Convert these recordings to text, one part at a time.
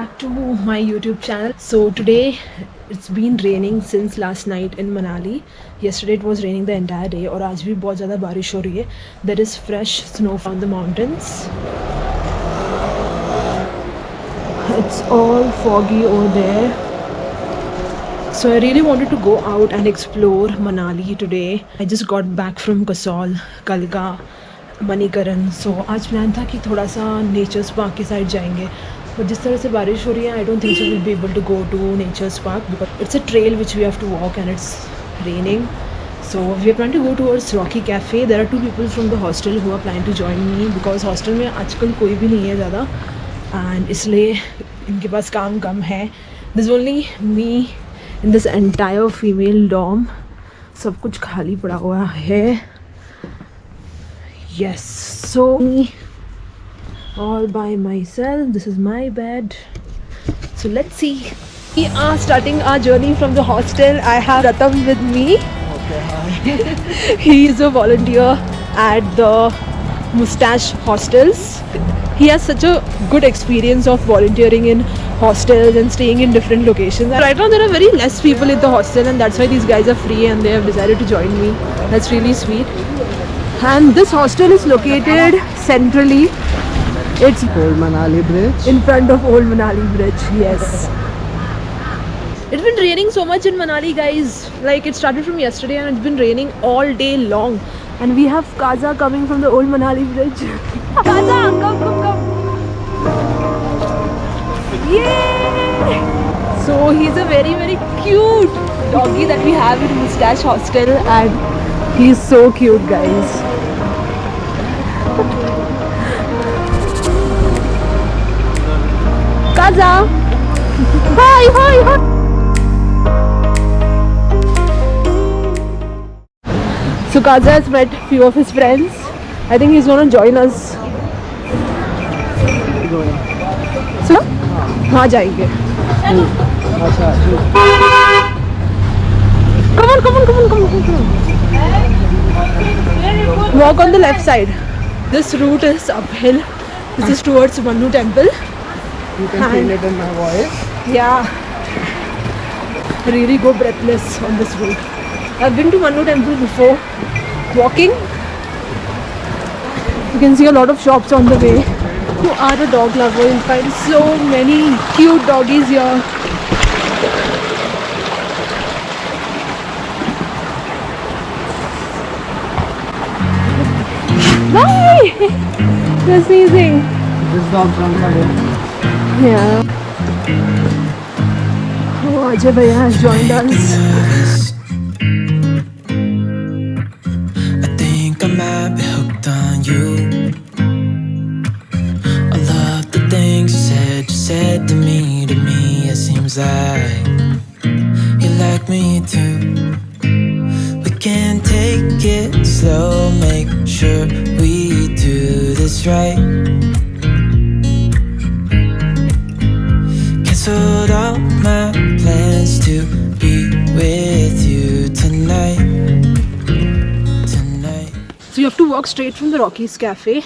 back to my YouTube channel. So today it's been raining since last night in Manali. Yesterday it was raining the entire day और आज भी बहुत ज़्यादा बारिश हो रही है. There is fresh snow from the mountains. It's all foggy over there. So I really wanted to go out and explore Manali today. I just got back from Kasol, Kalga, Manikaran. सो आज प्लान था कि थोड़ा सा nature's park की side जाएंगे, but जिस तरह से बारिश हो रही है I don't think so will be able to go to nature's park because it's a trail which we have to walk and it's raining. So we are plan to go towards Rocky cafe. There are 2 people from the hostel who are plan to join me because hostel में आजकल कोई भी नहीं है ज़्यादा and इसलिए इनके पास काम कम है. This only me in this entire female dorm. सब कुछ खाली पड़ा हुआ है. Yes, so all by myself. This is my bed. So let's see. We are starting our journey from the hostel. I have Pratham with me. Okay, hi. He is a volunteer at the Mustache Hostels. He has such a good experience of volunteering in hostels and staying in different locations. Right now there are very less people in the hostel and that's why these guys are free and they have decided to join me. That's really sweet. And this hostel is located centrally. It's Old Manali Bridge. in front of Old Manali Bridge. Yes. It's been raining so much in Manali, guys. Like it started from yesterday and it's been raining all day long. And we have Kaza coming from the Old Manali Bridge. Kaza, come. Yay! So he's a very, very cute doggy that we have in Mustache Hostel and he's so cute, guys. Kaza! Hi! So Kaza has met few of his friends. I think he's gonna join us. So? वहाँ जाएंगे. अच्छा. Come on. Walk on the left side. This route is uphill. This is towards Mannu temple. You can feel it in my voice. Yeah. Really go breathless on this route. I've been to Mannu temple before. Walking. You can see a lot of shops on the way. If you are a dog lover, you'll find so many cute doggies here. Bye! You're sneezing. This dog runs away. Yeah. Oh, Ajay Bhaiya has joined us. I think I might be hooked on you. All of the things you said to me, it seems like you like me too. We can take it slow, make sure we do this right. Canceled all my plans to be with you tonight. So you have to walk straight from the Rockies Cafe. You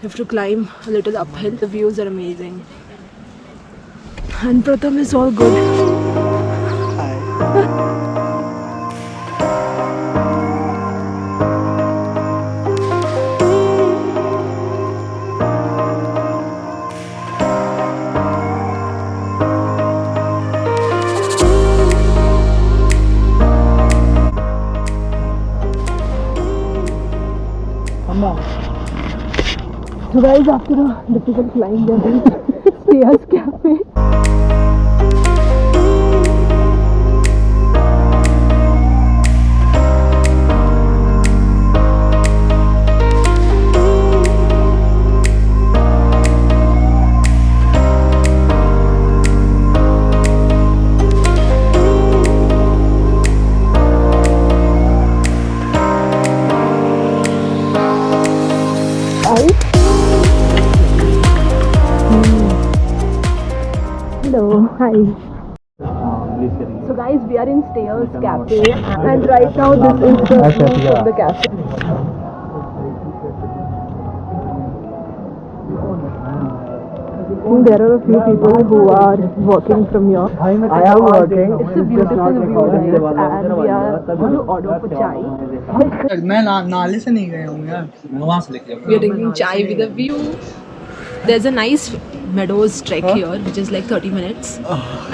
have to climb a little uphill. The views are amazing. And Pratham is all good. Hi. So guys, after a difficult climb, we are in Stairs Cafe. Hello, hi. So guys, we are in Stairs Cafe and right now this is the view from the cafe. think there are a few people who are working from here. I am working. It's a beautiful view, guys, and we are going to order for chai. मैं नाले से नहीं गया हूँ यार. We are drinking chai with a view. There's a nice meadows trek here, which is like 30 minutes.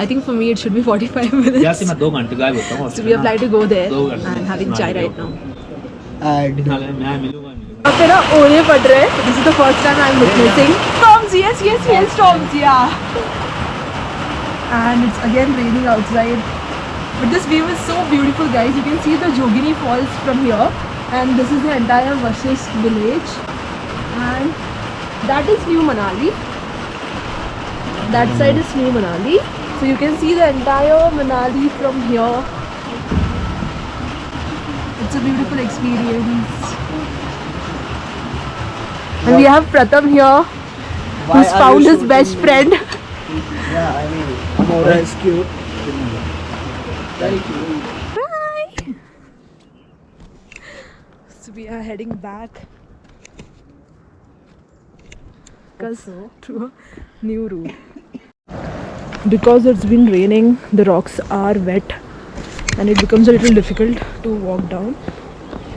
I think for me it should be 45 minutes. मैं 2 घंटे गायब होता हूँ So we are planning to go there and having chai right now. मैं मिलूंगा अब मेरा ओले पड़ रहा है. This is the first time I'm witnessing storms. Yes, storms. Yeah. And it's again raining outside. But this view is so beautiful, guys. You can see the Jogini Falls from here, and this is the entire Vashist village. And that is New Manali. That side is New Manali. So you can see the entire Manali from here. It's a beautiful experience. And we have Pratham here, who's found his best friend. Yeah, I mean, Amora is cute. Very cute. Bye. So we are heading back. To a new route. Because it's been raining, the rocks are wet and it becomes a little difficult to walk down.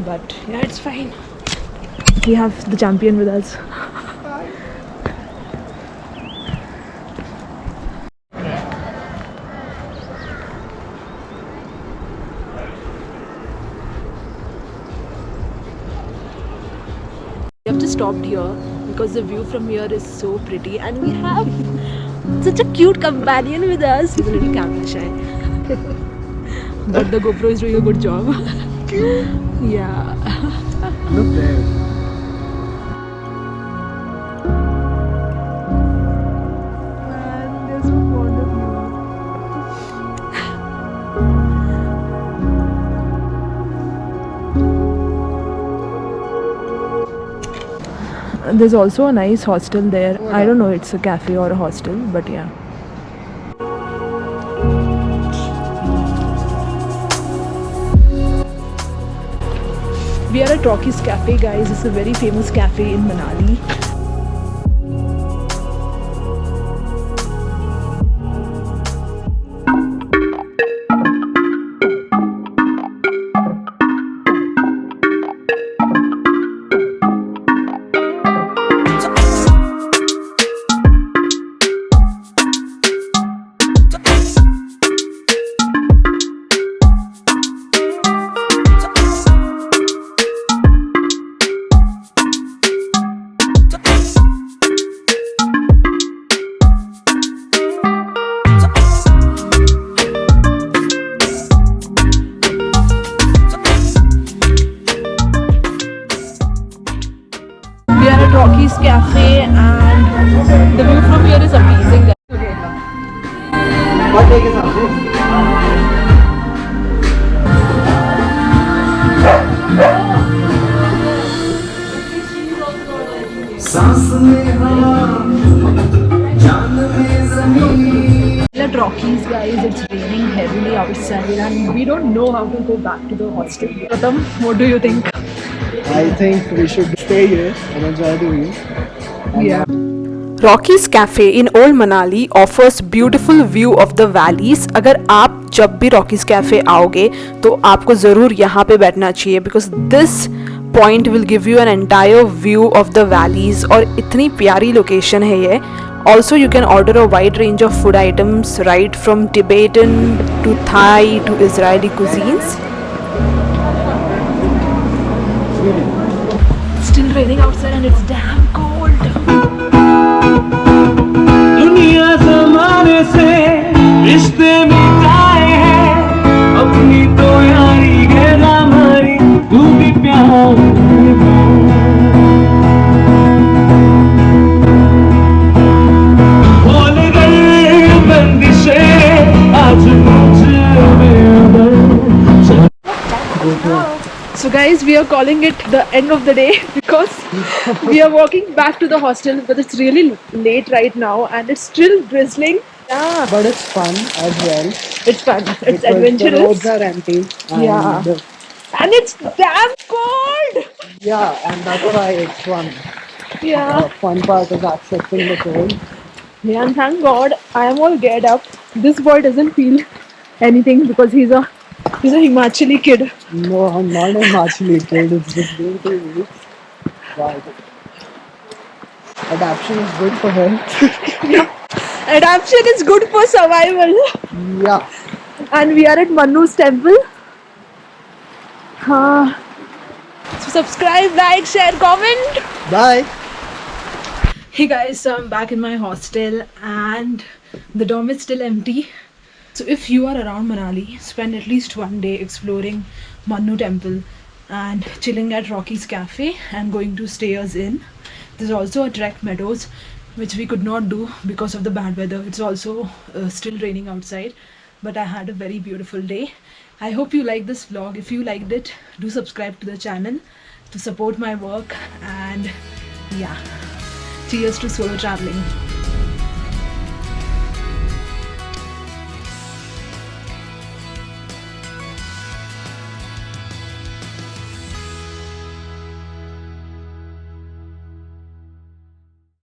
But yeah, it's fine. We have the champion with us. We have just stopped here because the view from here is so pretty, and we have such a cute companion with us. He's a little camera shy, but the GoPro is doing a good job. Yeah. Look there. Man, they're so fond of you. There's also a nice hostel there. I don't know, it's a cafe or a hostel, but yeah. We are at Rocky's Cafe, guys. It's a very famous cafe in Manali. We are at Rocky's Cafe and the view from here is amazing. What take is At Rockies, guys, it's raining heavily outside and we don't know how to go back to the hostel. Pratham, what do you think? I think we should stay here and enjoy the view. Yeah. Rockies cafe in old Manali offers beautiful view of the valleys. अगर आप जब भी Rockies cafe आओगे तो आपको ज़रूर यहाँ पे बैठना चाहिए because this point will give you an entire view of the valleys और इतनी प्यारी लोकेशन है ये. Also you can order a wide range of food items right from Tibetan to Thai to Israeli cuisines. Still raining outside and it's damn cold. दुनिया जमाने से रिश्ते मिटाए हैं अपनी तो यारी है ना हमारी तू भी प्यार बोल गए बंदिशें आज मुझ में So guys, we are calling it the end of the day because we are walking back to the hostel, but it's really late right now and it's still drizzling. Yeah, But it's fun as well. it's fun. It's because adventurous. The roads are empty. And Yeah. And it's damn cold. Yeah, and that's why it's fun. Yeah. The fun part is accepting the cold. Yeah, and thank God I am all geared up. This boy doesn't feel anything because he's a Himachali kid. No, I'm not a Himachali kid. It's just been 2 weeks. But adaptation is good for health. Adaptation is good for survival. Yeah. And we are at Manu's temple. So subscribe, like, share, comment. Bye. Hey guys, so I'm back in my hostel and the dorm is still empty. So if you are around Manali, spend at least one day exploring Manu temple and chilling at Rocky's Cafe and going to Stayers Inn. There's also a Trek Meadows which we could not do because of the bad weather. It's also still raining outside, but I had a very beautiful day. I hope you like this vlog. If you liked it, do subscribe to the channel to support my work, and yeah, cheers to solo traveling.